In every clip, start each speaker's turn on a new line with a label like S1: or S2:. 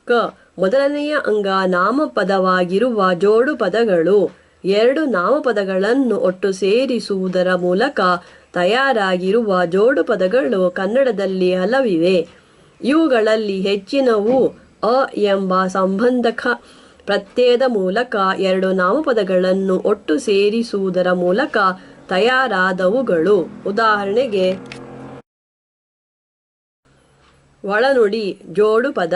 S1: ಕ ಮೊದಲನೆಯ ಅಂಗ ನಾಮಪದವಾಗಿರುವ ಜೋಡು ಪದಗಳು. ಎರಡು ನಾಮಪದಗಳನ್ನು ಒಟ್ಟು ಸೇರಿಸುವುದರ ಮೂಲಕ ತಯಾರಾಗಿರುವ ಜೋಡು ಪದಗಳು ಕನ್ನಡದಲ್ಲಿ ಹಲವಿವೆ. ಇವುಗಳಲ್ಲಿ ಹೆಚ್ಚಿನವು ಅ ಎಂಬ ಸಂಬಂಧಕ ಪ್ರತ್ಯಯದ ಮೂಲಕ ಎರಡು ನಾಮಪದಗಳನ್ನು ಒಟ್ಟು ಸೇರಿಸುವುದರ ಮೂಲಕ ತಯಾರಾದವುಗಳು. ಉದಾಹರಣೆಗೆ ಒಳನುಡಿ ಜೋಡು ಪದ: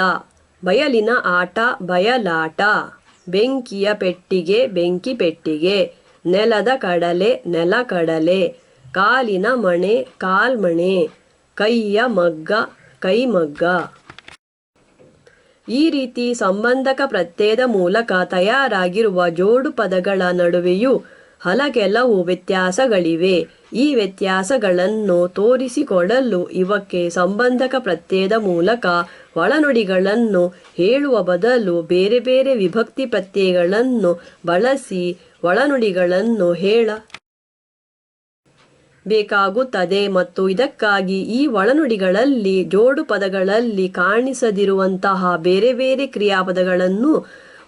S1: ಬಯಲಿನ ಆಟ ಬಯಲಾಟ, ಬೆಂಕಿಯ ಪೆಟ್ಟಿಗೆ ಬೆಂಕಿ ಪೆಟ್ಟಿಗೆ, ನೆಲದ ಕಡಲೆ ನೆಲಕಡಲೆ, ಕಾಲಿನ ಮಣೆ ಕಾಲ್ಮಣೆ, ಕೈಯ ಮಗ್ಗ ಕೈಮಗ್ಗ. ಈ ರೀತಿ ಸಂಬಂಧಕ ಪ್ರತ್ಯಯದ ಮೂಲಕ ತಯಾರಾಗಿರುವ ಜೋಡು ಪದಗಳ ನಡುವೆಯೂ ಹಲಕೆಲವು ವ್ಯತ್ಯಾಸಗಳಿವೆ. ಈ ವ್ಯತ್ಯಾಸಗಳನ್ನು ತೋರಿಸಿಕೊಡಲು ಇವಕ್ಕೆ ಸಂಬಂಧಕ ಪ್ರತ್ಯಯದ ಮೂಲಕ ಒಳನುಡಿಗಳನ್ನು ಹೇಳುವ ಬದಲು ಬೇರೆ ಬೇರೆ ವಿಭಕ್ತಿ ಪ್ರತ್ಯಯಗಳನ್ನು ಬಳಸಿ ಒಳನುಡಿಗಳನ್ನು ಹೇಳಬೇಕಾಗುತ್ತದೆ. ಮತ್ತು ಇದಕ್ಕಾಗಿ ಈ ಒಳನುಡಿಗಳಲ್ಲಿ ಜೋಡು ಪದಗಳಲ್ಲಿ ಕಾಣಿಸದಿರುವಂತಹ ಬೇರೆ ಬೇರೆ ಕ್ರಿಯಾಪದಗಳನ್ನು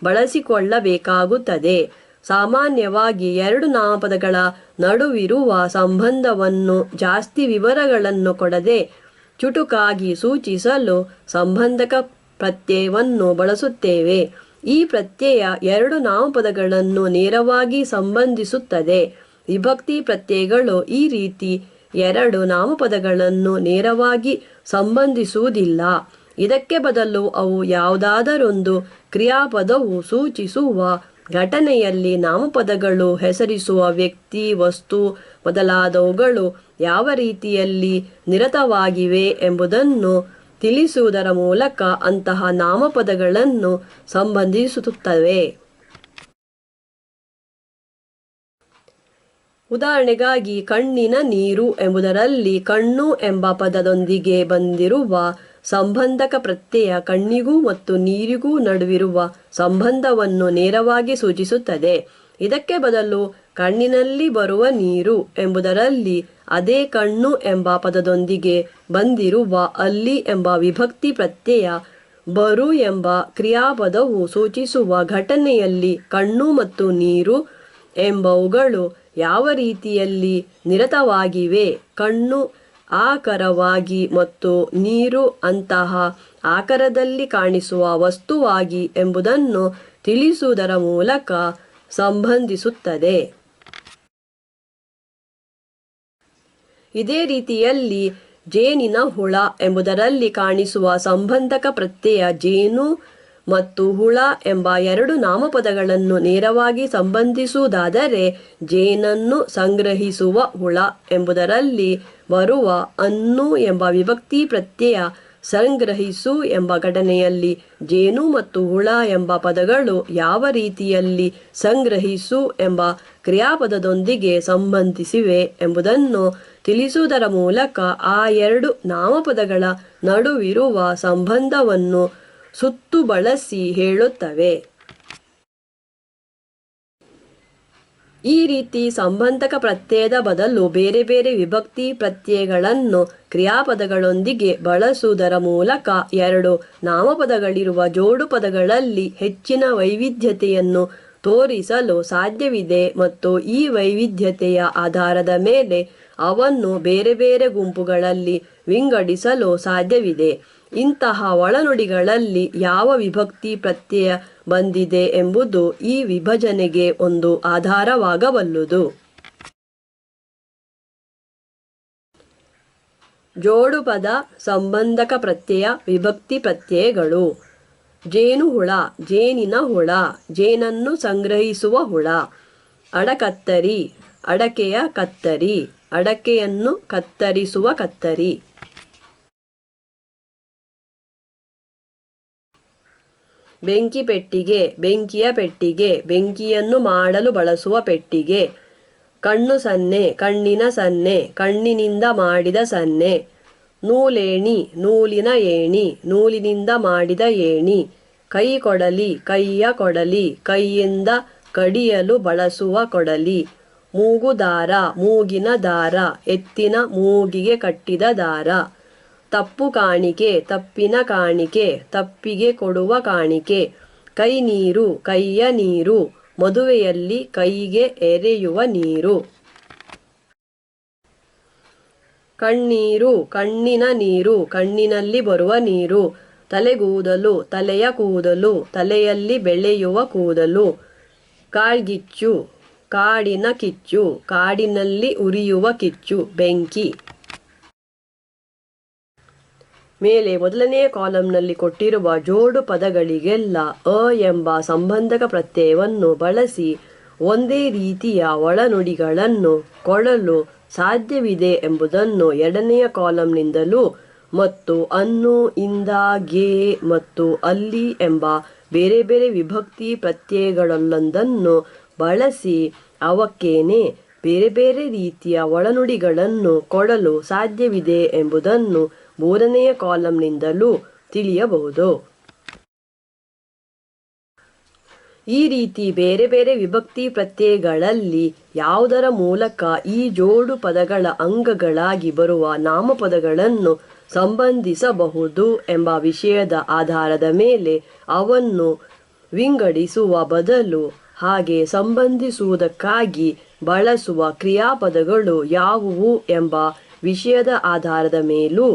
S1: ಬಳಸಿಕೊಳ್ಳಬೇಕಾಗುತ್ತದೆ. ಸಾಮಾನ್ಯವಾಗಿ ಎರಡು ನಾಮಪದಗಳ ನಡುವಿರುವ ಸಂಬಂಧವನ್ನು ಜಾಸ್ತಿ ವಿವರಗಳನ್ನು ಕೊಡದೆ ಚುಟುಕಾಗಿ ಸೂಚಿಸಲು ಸಂಬಂಧಕ ಪ್ರತ್ಯಯವನ್ನು ಬಳಸುತ್ತೇವೆ. ಈ ಪ್ರತ್ಯಯ ಎರಡು ನಾಮಪದಗಳನ್ನು ನೇರವಾಗಿ ಸಂಬಂಧಿಸುತ್ತದೆ. ವಿಭಕ್ತಿ ಪ್ರತ್ಯಯಗಳು ಈ ರೀತಿ ಎರಡು ನಾಮಪದಗಳನ್ನು ನೇರವಾಗಿ ಸಂಬಂಧಿಸುವುದಿಲ್ಲ. ಇದಕ್ಕೆ ಬದಲು ಅವು ಯಾವುದಾದರೊಂದು ಕ್ರಿಯಾಪದವು ಸೂಚಿಸುವ ಘಟನೆಯಲ್ಲಿ ನಾಮಪದಗಳು ಹೆಸರಿಸುವ ವ್ಯಕ್ತಿ ವಸ್ತು ಮೊದಲಾದವುಗಳು ಯಾವ ರೀತಿಯಲ್ಲಿ ನಿರತವಾಗಿವೆ ಎಂಬುದನ್ನು ತಿಳಿಸುವುದರ ಮೂಲಕ ಅಂತಹ ನಾಮಪದಗಳನ್ನು ಸಂಬಂಧಿಸುತ್ತವೆ. ಉದಾಹರಣೆಗಾಗಿ ಕಣ್ಣಿನ ನೀರು ಎಂಬುದರಲ್ಲಿ ಕಣ್ಣು ಎಂಬ ಪದದೊಂದಿಗೆ ಬಂದಿರುವ ಸಂಬಂಧಕ ಪ್ರತ್ಯಯ ಕಣ್ಣಿಗೂ ಮತ್ತು ನೀರಿಗೂ ನಡುವಿರುವ ಸಂಬಂಧವನ್ನು ನೇರವಾಗಿ ಸೂಚಿಸುತ್ತದೆ. ಇದಕ್ಕೆ ಬದಲು ಕಣ್ಣಿನಲ್ಲಿ ಬರುವ ನೀರು ಎಂಬುದರಲ್ಲಿ ಅದೇ ಕಣ್ಣು ಎಂಬ ಪದದೊಂದಿಗೆ ಬಂದಿರುವ ಅಲ್ಲಿ ಎಂಬ ವಿಭಕ್ತಿ ಪ್ರತ್ಯಯ ಬರು ಎಂಬ ಕ್ರಿಯಾಪದವು ಸೂಚಿಸುವ ಘಟನೆಯಲ್ಲಿ ಕಣ್ಣು ಮತ್ತು ನೀರು ಎಂಬವುಗಳು ಯಾವ ರೀತಿಯಲ್ಲಿ ನಿರತವಾಗಿವೆ, ಕಣ್ಣು ಆಕಾರವಾಗಿ ಮತ್ತು ನೀರು ಅಂತಹ ಆಕಾರದಲ್ಲಿ ಕಾಣಿಸುವ ವಸ್ತುವಾಗಿ ಎಂಬುದನ್ನು ತಿಳಿಸುವುದರ ಮೂಲಕ ಸಂಬಂಧಿಸುತ್ತದೆ. ಇದೇ ರೀತಿಯಲ್ಲಿ ಜೇನಿನ ಹುಳ ಎಂಬುದರಲ್ಲಿ ಕಾಣಿಸುವ ಸಂಬಂಧಕ ಪ್ರತ್ಯಯ ಜೇನು ಮತ್ತು ಹುಳ ಎಂಬ ಎರಡು ನಾಮಪದಗಳನ್ನು ನೇರವಾಗಿ ಸಂಬಂಧಿಸುವುದಾದರೆ ಜೇನನ್ನು ಸಂಗ್ರಹಿಸುವ ಹುಳ ಎಂಬುದರಲ್ಲಿ ಬರುವ ಅನ್ನು ಎಂಬ ವಿಭಕ್ತಿ ಪ್ರತ್ಯಯ ಸಂಗ್ರಹಿಸು ಎಂಬ ಘಟನೆಯಲ್ಲಿ ಜೇನು ಮತ್ತು ಹುಳ ಎಂಬ ಪದಗಳು ಯಾವ ರೀತಿಯಲ್ಲಿ ಸಂಗ್ರಹಿಸು ಎಂಬ ಕ್ರಿಯಾಪದದೊಂದಿಗೆ ಸಂಬಂಧಿಸಿವೆ ಎಂಬುದನ್ನು ತಿಳಿಸುವುದರ ಮೂಲಕ ಆ ಎರಡು ನಾಮಪದಗಳ ನಡುವಿರುವ ಸಂಬಂಧವನ್ನು ಸುತ್ತು ಬಳಸಿ ಹೇಳುತ್ತವೆ. ಈ ರೀತಿ ಸಂಬಂಧಕ ಪ್ರತ್ಯಯದ ಬದಲು ಬೇರೆ ಬೇರೆ ವಿಭಕ್ತಿ ಪ್ರತ್ಯಯಗಳನ್ನು ಕ್ರಿಯಾಪದಗಳೊಂದಿಗೆ ಬಳಸುವುದರ ಮೂಲಕ ಎರಡು ನಾಮಪದಗಳಿರುವ ಜೋಡು ಪದಗಳಲ್ಲಿ ಹೆಚ್ಚಿನ ವೈವಿಧ್ಯತೆಯನ್ನು ತೋರಿಸಲು ಸಾಧ್ಯವಿದೆ ಮತ್ತು ಈ ವೈವಿಧ್ಯತೆಯ ಆಧಾರದ ಮೇಲೆ ಅವನ್ನು ಬೇರೆ ಬೇರೆ ಗುಂಪುಗಳಲ್ಲಿ ವಿಂಗಡಿಸಲು ಸಾಧ್ಯವಿದೆ. ಇಂತಹ ಒಳನುಡಿಗಳಲ್ಲಿ ಯಾವ ವಿಭಕ್ತಿ ಪ್ರತ್ಯಯ ಬಂದಿದೆ ಎಂಬುದು ಈ ವಿಭಜನೆಗೆ ಒಂದು ಆಧಾರವಾಗಬಲ್ಲುದು. ಜೋಡು ಪದ, ಸಂಬಂಧಕ ಪ್ರತ್ಯಯ, ವಿಭಕ್ತಿ ಪ್ರತ್ಯಯಗಳು. ಜೇನುಹುಳ, ಜೇನಿನ ಹುಳ, ಜೇನನ್ನು ಸಂಗ್ರಹಿಸುವ ಹುಳ. ಅಡಕತ್ತರಿ, ಅಡಕೆಯ ಕತ್ತರಿ, ಅಡಕೆಯನ್ನು ಕತ್ತರಿಸುವ ಕತ್ತರಿ. ಬೆಂಕಿ ಪೆಟ್ಟಿಗೆ, ಬೆಂಕಿಯ ಪೆಟ್ಟಿಗೆ, ಬೆಂಕಿಯನ್ನು ಮಾಡಲು ಬಳಸುವ ಪೆಟ್ಟಿಗೆ. ಕಣ್ಣು ಸನ್ನೆ, ಕಣ್ಣಿನ ಸನ್ನೆ, ಕಣ್ಣಿನಿಂದ ಮಾಡಿದ ಸನ್ನೆ. ನೂಲೇಣಿ, ನೂಲಿನ ಏಣಿ, ನೂಲಿನಿಂದ ಮಾಡಿದ ಏಣಿ. ಕೈ ಕೊಡಲಿ, ಕೈಯ ಕೊಡಲಿ, ಕೈಯಿಂದ ಕಡಿಯಲು ಬಳಸುವ ಕೊಡಲಿ. ಮೂಗುದಾರ, ಮೂಗಿನ ದಾರ, ಎತ್ತಿನ ಮೂಗಿಗೆ ಕಟ್ಟಿದ ದಾರ. ತಪ್ಪು ಕಾಣಿಕೆ ತಪ್ಪಿನ ಕಾಣಿಕೆ ತಪ್ಪಿಗೆ ಕೊಡುವ ಕಾಣಿಕೆ. ಕೈ ನೀರು ಕೈಯ ನೀರು ಮದುವೆಯಲ್ಲಿ ಕೈಗೆ ಎರೆಯುವ ನೀರು. ಕಣ್ಣೀರು ಕಣ್ಣಿನ ನೀರು ಕಣ್ಣಿನಲ್ಲಿ ಬರುವ ನೀರು. ತಲೆಗೂದಲು ತಲೆಯ ಕೂದಲು ತಲೆಯಲ್ಲಿ ಬೆಳೆಯುವ ಕೂದಲು. ಕಾಳ್ಗಿಚ್ಚು ಕಾಡಿನ ಕಿಚ್ಚು ಕಾಡಿನಲ್ಲಿ ಉರಿಯುವ ಕಿಚ್ಚು ಬೆಂಕಿ. ಮೇಲೆ ಮೊದಲನೆಯ ಕಾಲಂನಲ್ಲಿ ಕೊಟ್ಟಿರುವ ಜೋಡು ಪದಗಳಿಗೆಲ್ಲ ಅ ಎಂಬ ಸಂಬಂಧಕ ಪ್ರತ್ಯಯವನ್ನು ಬಳಸಿ ಒಂದೇ ರೀತಿಯ ಒಳನುಡಿಗಳನ್ನು ಕೊಡಲು ಸಾಧ್ಯವಿದೆ ಎಂಬುದನ್ನು ಎರಡನೆಯ ಕಾಲಂನಿಂದಲೂ ಮತ್ತು ಅನ್ನು ಇಂದ ಗೆ ಮತ್ತು ಅಲ್ಲಿ ಎಂಬ ಬೇರೆ ಬೇರೆ ವಿಭಕ್ತಿ ಪ್ರತ್ಯಯಗಳಲ್ಲೊಂದನ್ನು ಬಳಸಿ ಅವಕ್ಕೇನೆ ಬೇರೆ ಬೇರೆ ರೀತಿಯ ಒಳನುಡಿಗಳನ್ನು ಕೊಡಲು ಸಾಧ್ಯವಿದೆ ಎಂಬುದನ್ನು ಮೂರನೆಯ ಕಾಲಂನಿಂದಲೂ ತಿಳಿಯಬಹುದು. ಈ ರೀತಿ ಬೇರೆ ಬೇರೆ ವಿಭಕ್ತಿ ಪ್ರತ್ಯಯಗಳಲ್ಲಿ ಯಾವುದರ ಮೂಲಕ ಈ ಜೋಡು ಪದಗಳ ಅಂಗಗಳಾಗಿ ಬರುವ ನಾಮಪದಗಳನ್ನು ಸಂಬಂಧಿಸಬಹುದು ಎಂಬ ವಿಷಯದ ಆಧಾರದ ಮೇಲೆ ಅವನ್ನು ವಿಂಗಡಿಸುವ ಬದಲು ಹಾಗೆ ಸಂಬಂಧಿಸುವುದಕ್ಕಾಗಿ ಬಳಸುವ ಕ್ರಿಯಾಪದಗಳು ಯಾವುವು ಎಂಬ ವಿಷಯದ ಆಧಾರದ ಮೇಲೂ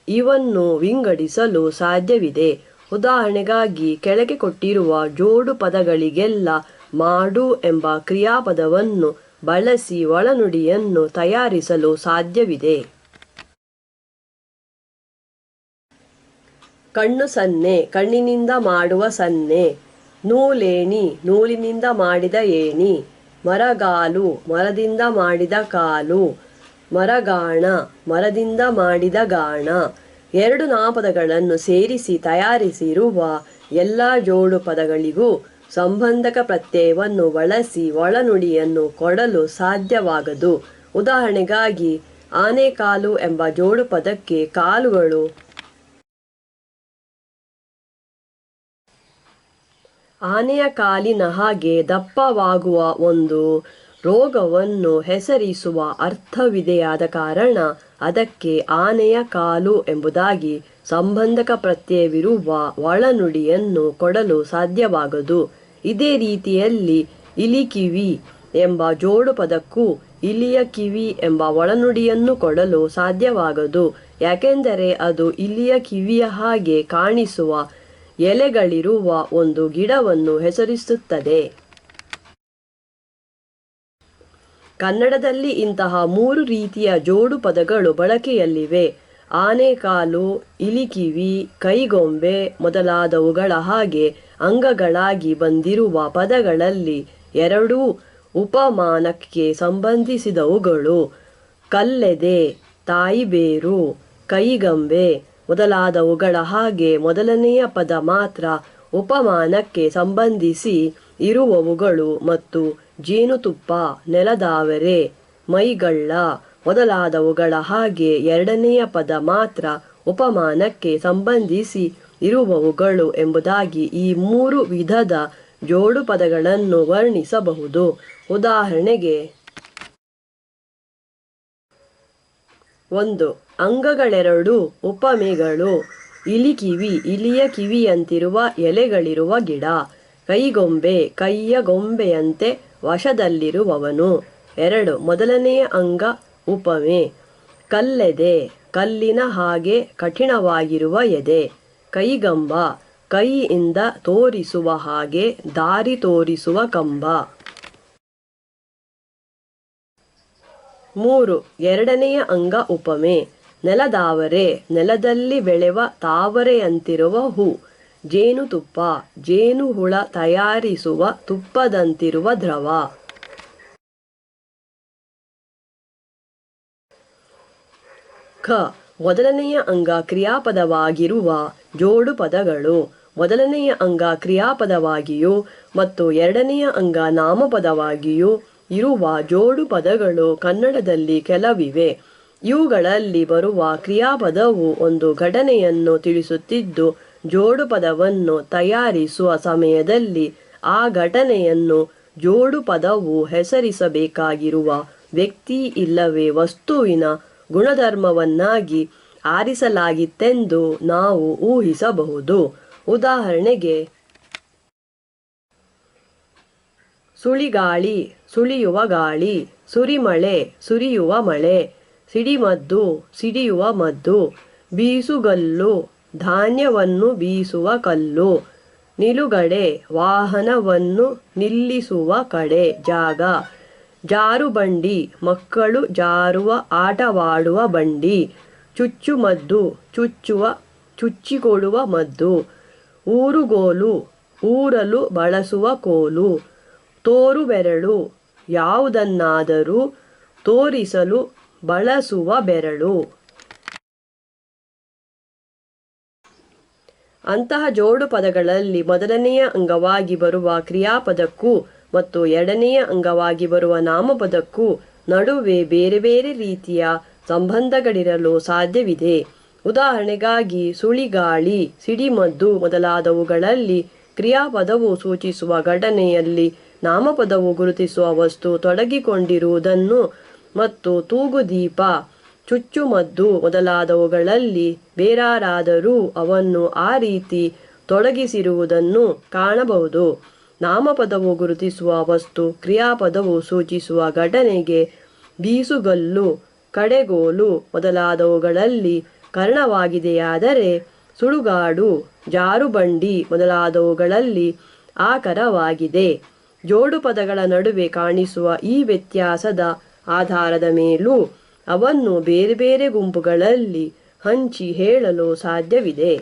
S1: ಇವನ್ನು ವಿಂಗಡಿಸಲು ಸಾಧ್ಯವಿದೆ. ಉದಾಹರಣೆಗಾಗಿ ಕೆಳಗೆ ಕೊಟ್ಟಿರುವ ಜೋಡು ಪದಗಳಿಗೆಲ್ಲ ಮಾಡು ಎಂಬ ಕ್ರಿಯಾಪದವನ್ನು ಬಳಸಿ ಒಳನುಡಿಯನ್ನು ತಯಾರಿಸಲು ಸಾಧ್ಯವಿದೆ. ಕಣ್ಣು ಸನ್ನೆ ಕಣ್ಣಿನಿಂದ ಮಾಡುವ ಸನ್ನೆ. ನೂಲೇಣಿ ನೂಲಿನಿಂದ ಮಾಡಿದ ಏಣಿ. ಮರಗಾಲು ಮರದಿಂದ ಮಾಡಿದ ಕಾಲು. ಮರಗಾಣ ಮರದಿಂದ ಮಾಡಿದ ಗಾಣ. ಎರಡು ನಾಮಪದಗಳನ್ನು ಸೇರಿಸಿ ತಯಾರಿಸಿರುವ ಎಲ್ಲ ಜೋಡು ಪದಗಳಿಗೂ ಸಂಬಂಧಕ ಪ್ರತ್ಯಯವನ್ನು ಬಳಸಿ ಒಳನುಡಿಯನ್ನು ಕೊಡಲು ಸಾಧ್ಯವಾಗದು. ಉದಾಹರಣೆಗಾಗಿ ಆನೆಕಾಲು ಎಂಬ ಜೋಡು ಪದಕ್ಕೆ ಕಾಲುಗಳು ಆನೆಯ ಕಾಲಿನ ಹಾಗೆ ದಪ್ಪವಾಗುವ ಒಂದು ರೋಗವನ್ನು ಹೆಸರಿಸುವ ಅರ್ಥವಿದೆಯಾದ ಕಾರಣ ಅದಕ್ಕೆ ಆನೆಯ ಕಾಲು ಎಂಬುದಾಗಿ ಸಂಬಂಧಕ ಪ್ರತ್ಯಯವಿರುವ ಒಳನುಡಿಯನ್ನು ಕೊಡಲು ಸಾಧ್ಯವಾಗದು. ಇದೇ ರೀತಿಯಲ್ಲಿ ಇಲಿಕಿವಿ ಎಂಬ ಜೋಡು ಪದಕ್ಕೂ ಇಲಿಯ ಕಿವಿ ಎಂಬ ಒಳನುಡಿಯನ್ನು ಕೊಡಲು ಸಾಧ್ಯವಾಗದು. ಯಾಕೆಂದರೆ ಅದು ಇಲಿಯ ಕಿವಿಯ ಹಾಗೆ ಕಾಣಿಸುವ ಎಲೆಗಳಿರುವ ಒಂದು ಗಿಡವನ್ನು ಹೆಸರಿಸುತ್ತದೆ. ಕನ್ನಡದಲ್ಲಿ ಇಂತಹ ಮೂರು ರೀತಿಯ ಜೋಡು ಪದಗಳು ಬಳಕೆಯಲ್ಲಿವೆ. ಆನೆಕಾಲು, ಇಲಿಕಿವಿ, ಕೈಗೊಂಬೆ ಮೊದಲಾದವುಗಳ ಹಾಗೆ ಅಂಗಗಳಾಗಿ ಬಂದಿರುವ ಪದಗಳಲ್ಲಿ ಎರಡೂ ಉಪಮಾನಕ್ಕೆ ಸಂಬಂಧಿಸಿದವುಗಳು. ಕಲ್ಲೆದೆ, ತಾಯಿಬೇರು, ಕೈಗಂಬೆ ಮೊದಲಾದವುಗಳ ಹಾಗೆ ಮೊದಲನೆಯ ಪದ ಮಾತ್ರ ಉಪಮಾನಕ್ಕೆ ಸಂಬಂಧಿಸಿ ಇರುವವುಗಳು ಮತ್ತು ಜೇನುತುಪ್ಪ, ನೆಲದಾವರೆ, ಮೈಗಳ್ಳ ಮೊದಲಾದವುಗಳ ಹಾಗೆ ಎರಡನೆಯ ಪದ ಮಾತ್ರ ಉಪಮಾನಕ್ಕೆ ಸಂಬಂಧಿಸಿ ಇರುವವುಗಳು ಎಂಬುದಾಗಿ ಈ ಮೂರು ವಿಧದ ಜೋಡು ಪದಗಳನ್ನು ವರ್ಣಿಸಬಹುದು. ಉದಾಹರಣೆಗೆ 1. ಅಂಗಗಳೆರಡು ಉಪಮೆಗಳು. ಇಲಿಕಿವಿ ಇಲಿಯ ಕಿವಿಯಂತಿರುವ ಎಲೆಗಳಿರುವ ಗಿಡ. ಕೈಗೊಂಬೆ ಕೈಯ ಗೊಂಬೆಯಂತೆ ವಶದಲ್ಲಿರುವವನು. 2. ಮೊದಲನೆಯ ಅಂಗ ಉಪಮೆ. ಕಲ್ಲೆದೆ ಕಲ್ಲಿನ ಹಾಗೆ ಕಠಿಣವಾಗಿರುವ ಎದೆ. ಕೈಗಂಬ ಕೈಯಿಂದ ತೋರಿಸುವ ಹಾಗೆ ದಾರಿ ತೋರಿಸುವ ಕಂಬ. 3. ಎರಡನೆಯ ಅಂಗ ಉಪಮೆ. ನೆಲದಾವರೆ ನೆಲದಲ್ಲಿ ಬೆಳೆವ ತಾವರೆಯಂತಿರುವ ಹೂ. ಜೇನುತುಪ್ಪ ಜೇನುಹುಳ ತಯಾರಿಸುವ ತುಪ್ಪದಂತಿರುವ ದ್ರವ. ಖ. ಮೊದಲನೆಯ ಅಂಗ ಕ್ರಿಯಾಪದವಾಗಿರುವ ಜೋಡು ಪದಗಳು. ಮೊದಲನೆಯ ಅಂಗ ಕ್ರಿಯಾಪದವಾಗಿಯೂ ಮತ್ತು ಎರಡನೆಯ ಅಂಗ ನಾಮಪದವಾಗಿಯೂ ಇರುವ ಜೋಡು ಪದಗಳು ಕನ್ನಡದಲ್ಲಿ ಕೆಲವಿವೆ. ಇವುಗಳಲ್ಲಿ ಬರುವ ಕ್ರಿಯಾಪದವು ಒಂದು ಘಟನೆಯನ್ನು ತಿಳಿಸುತ್ತಿದ್ದು ಜೋಡು ಪದವನ್ನು ತಯಾರಿಸುವ ಸಮಯದಲ್ಲಿ ಆ ಘಟನೆಯನ್ನು ಜೋಡು ಪದವು ಹೆಸರಿಸಬೇಕಾಗಿರುವ ವ್ಯಕ್ತಿ ಇಲ್ಲವೇ ವಸ್ತುವಿನ ಗುಣಧರ್ಮವನ್ನಾಗಿ ಆರಿಸಲಾಗಿತ್ತೆಂದು ನಾವು ಊಹಿಸಬಹುದು. ಉದಾಹರಣೆಗೆ, ಸುಳಿಗಾಳಿ, ಸುಳಿಯುವ ಗಾಳಿ. ಸುರಿಮಳೆ, ಸುರಿಯುವ ಮಳೆ. ಸಿಡಿಮದ್ದು, ಸಿಡಿಯುವ ಮದ್ದು. ಬೀಸುಗಲ್ಲು, ಧಾನ್ಯವನ್ನು ಬೀಸುವ ಕಲ್ಲು. ನಿಲುಗಡೆ, ವಾಹನವನ್ನು ನಿಲ್ಲಿಸುವ ಕಡೆ, ಜಾಗ. ಜಾರುಬಂಡಿ, ಮಕ್ಕಳು ಜಾರುವ ಆಟವಾಡುವ ಬಂಡಿ. ಚುಚ್ಚುಮದ್ದು, ಚುಚ್ಚಿಕೊಡುವ ಮದ್ದು. ಊರುಗೋಲು, ಊರಲು ಬಳಸುವ ಕೋಲು. ತೋರುಬೆರಳು, ಯಾವುದನ್ನಾದರೂ ತೋರಿಸಲು ಬಳಸುವ ಬೆರಳು. ಅಂತಹ ಜೋಡು ಪದಗಳಲ್ಲಿ ಮೊದಲನೆಯ ಅಂಗವಾಗಿ ಬರುವ ಕ್ರಿಯಾಪದಕ್ಕೂ ಮತ್ತು ಎರಡನೆಯ ಅಂಗವಾಗಿ ಬರುವ ನಾಮಪದಕ್ಕೂ ನಡುವೆ ಬೇರೆ ಬೇರೆ ರೀತಿಯ ಸಂಬಂಧಗಳಿರಲು ಸಾಧ್ಯವಿದೆ. ಉದಾಹರಣೆಗಾಗಿ, ಸುಳಿಗಾಳಿ, ಸಿಡಿಮದ್ದು ಮೊದಲಾದವುಗಳಲ್ಲಿ ಕ್ರಿಯಾಪದವು ಸೂಚಿಸುವ ಘಟನೆಯಲ್ಲಿ ನಾಮಪದವು ಗುರುತಿಸುವ ವಸ್ತು ತೊಡಗಿಕೊಂಡಿರುವುದನ್ನು ಮತ್ತು ತೂಗುದೀಪ, ಚುಚ್ಚುಮದ್ದು ಮೊದಲಾದವುಗಳಲ್ಲಿ ಬೇರಾರಾದರೂ ಅವನ್ನು ಆ ರೀತಿ ತೊಡಗಿಸಿರುವುದನ್ನು ಕಾಣಬಹುದು. ನಾಮಪದವು ಗುರುತಿಸುವ ವಸ್ತು ಕ್ರಿಯಾಪದವು ಸೂಚಿಸುವ ಘಟನೆಗೆ ಬೀಸುಗಲ್ಲು, ಕಡೆಗೋಲು ಮೊದಲಾದವುಗಳಲ್ಲಿ ಕರ್ಣವಾಗಿದೆಯಾದರೆ, ಸುಡುಗಾಡು, ಜಾರುಬಂಡಿ ಮೊದಲಾದವುಗಳಲ್ಲಿ ಆಕರವಾಗಿದೆ. ಜೋಡು ಪದಗಳ ನಡುವೆ ಕಾಣಿಸುವ ಈ ವ್ಯತ್ಯಾಸದ ಆಧಾರದ ಮೇಲೂ ಅವನ್ನು ಬೇರೆ ಬೇರೆ ಗುಂಪುಗಳಲ್ಲಿ ಹಂಚಿ ಹೇಳಲು ಸಾಧ್ಯವಿದೆ.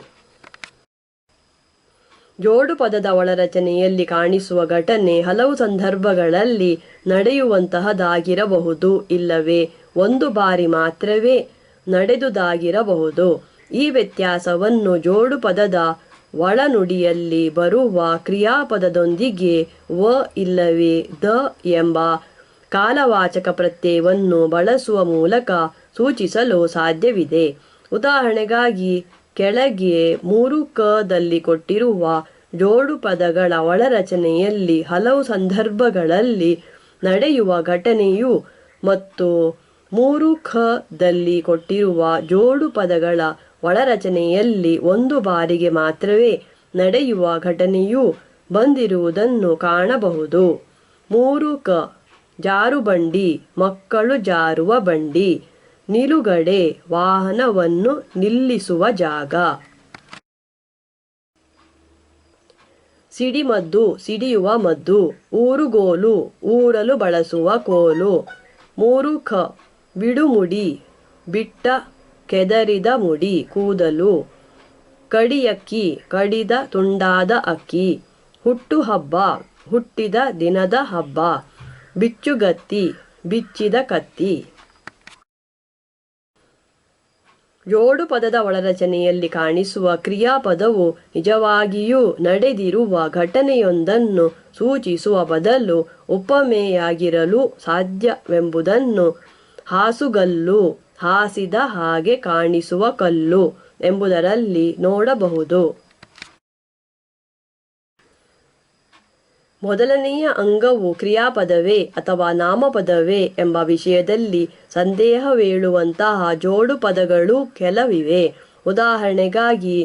S1: ಜೋಡು ಪದದ ಒಳರಚನೆಯಲ್ಲಿ ಕಾಣಿಸುವ ಘಟನೆ ಹಲವು ಸಂದರ್ಭಗಳಲ್ಲಿ ನಡೆಯುವಂತಹದಾಗಿರಬಹುದು, ಇಲ್ಲವೇ ಒಂದು ಬಾರಿ ಮಾತ್ರವೇ ನಡೆದುದಾಗಿರಬಹುದು. ಈ ವ್ಯತ್ಯಾಸವನ್ನು ಜೋಡು ಪದದ ಒಳನುಡಿಯಲ್ಲಿ ಬರುವ ಕ್ರಿಯಾಪದದೊಂದಿಗೆ ವ ಇಲ್ಲವೇ ದ ಎಂಬ ಕಾಲವಾಚಕ ಪ್ರತ್ಯಯವನ್ನು ಬಳಸುವ ಮೂಲಕ ಸೂಚಿಸಲು ಸಾಧ್ಯವಿದೆ. ಉದಾಹರಣೆಗಾಗಿ, ಕೆಳಗೆ 3ಕ ಕೊಟ್ಟಿರುವ ಜೋಡು ಪದಗಳ ಒಳರಚನೆಯಲ್ಲಿ ಹಲವು ಸಂದರ್ಭಗಳಲ್ಲಿ ನಡೆಯುವ ಘಟನೆಯು ಮತ್ತು 3ಖ ಕೊಟ್ಟಿರುವ ಜೋಡು ಪದಗಳ ಒಳರಚನೆಯಲ್ಲಿ ಒಂದು ಬಾರಿಗೆ ಮಾತ್ರವೇ ನಡೆಯುವ ಘಟನೆಯು ಬಂದಿರುವುದನ್ನು ಕಾಣಬಹುದು. 3ಕ, ಜಾರುಬಂಡಿ, ಮಕ್ಕಳು ಜಾರುವ ಬಂಡಿ. ನಿಲುಗಡೆ, ವಾಹನವನ್ನು ನಿಲ್ಲಿಸುವ ಜಾಗ. ಸಿಡಿಮದ್ದು, ಸಿಡಿಯುವ ಮದ್ದು. ಊರುಗೋಲು, ಊರಲು ಬಳಸುವ ಕೋಲು. 3ಖ, ಬಿಡುಮುಡಿ, ಬಿಟ್ಟ ಕೆದರಿದ ಮುಡಿ, ಕೂದಲು. ಕಡಿಯಕ್ಕಿ, ಕಡಿದ ತುಂಡಾದ ಅಕ್ಕಿ. ಹುಟ್ಟುಹಬ್ಬ, ಹುಟ್ಟಿದ ದಿನದ ಹಬ್ಬ. ಬಿಚ್ಚುಗತ್ತಿ, ಬಿಚ್ಚಿದ ಕತ್ತಿ. ಜೋಡು ಪದದ ಒಳರಚನೆಯಲ್ಲಿ ಕಾಣಿಸುವ ಕ್ರಿಯಾಪದವು ನಿಜವಾಗಿಯೂ ನಡೆದಿರುವ ಘಟನೆಯೊಂದನ್ನು ಸೂಚಿಸುವ ಬದಲು ಉಪಮೆಯಾಗಿರಲು ಸಾಧ್ಯವೆಂಬುದನ್ನು ಹಾಸುಗಲ್ಲು, ಹಾಸಿದ ಹಾಗೆ ಕಾಣಿಸುವ ಕಲ್ಲು ಎಂಬುದರಲ್ಲಿ ನೋಡಬಹುದು. ಮೊದಲನೆಯ ಅಂಗವು ಕ್ರಿಯಾಪದವೇ ಅಥವಾ ನಾಮಪದವೇ ಎಂಬ ವಿಷಯದಲ್ಲಿ ಸಂದೇಹವೇಳುವಂತಹ ಜೋಡು ಪದಗಳು ಕೆಲವಿವೆ. ಉದಾಹರಣೆಗಾಗಿ,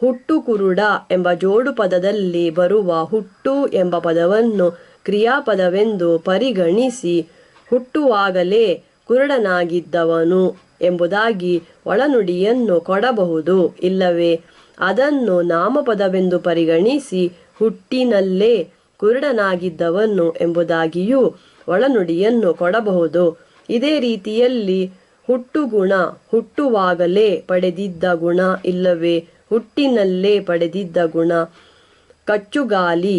S1: ಹುಟ್ಟು ಕುರುಡ ಎಂಬ ಜೋಡು ಪದದಲ್ಲಿ ಬರುವ ಹುಟ್ಟು ಎಂಬ ಪದವನ್ನು ಕ್ರಿಯಾಪದವೆಂದು ಪರಿಗಣಿಸಿ ಹುಟ್ಟುವಾಗಲೇ ಕುರುಡನಾಗಿದ್ದವನು ಎಂಬುದಾಗಿ ಒಳನುಡಿಯನ್ನು ಕೊಡಬಹುದು, ಇಲ್ಲವೇ ಅದನ್ನು ನಾಮಪದವೆಂದು ಪರಿಗಣಿಸಿ ಹುಟ್ಟಿನಲ್ಲೇ ಕುರುಡನಾಗಿದ್ದವನು ಎಂಬುದಾಗಿಯೂ ಒಳನುಡಿಯನ್ನು ಕೊಡಬಹುದು. ಇದೇ ರೀತಿಯಲ್ಲಿ ಹುಟ್ಟುಗುಣ, ಹುಟ್ಟುವಾಗಲೇ ಪಡೆದಿದ್ದ ಗುಣ ಇಲ್ಲವೇ ಹುಟ್ಟಿನಲ್ಲೇ ಪಡೆದಿದ್ದ ಗುಣ. ಕಚ್ಚುಗಾಲಿ,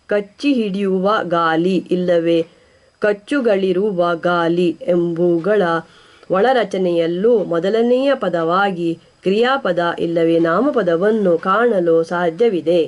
S1: ಕಚ್ಚಿ ಹಿಡಿಯುವ ಗಾಲಿ ಇಲ್ಲವೇ ಕಚ್ಚುಗಳಿರುವ ಗಾಲಿ ಎಂಬುಗಳ ಒಳರಚನೆಯಲ್ಲೂ ಮೊದಲನೆಯ ಪದವಾಗಿ ಕ್ರಿಯಾಪದ ಇಲ್ಲವೇ ನಾಮಪದವನ್ನು ಕಾಣಲು ಸಾಧ್ಯವಿದೆ.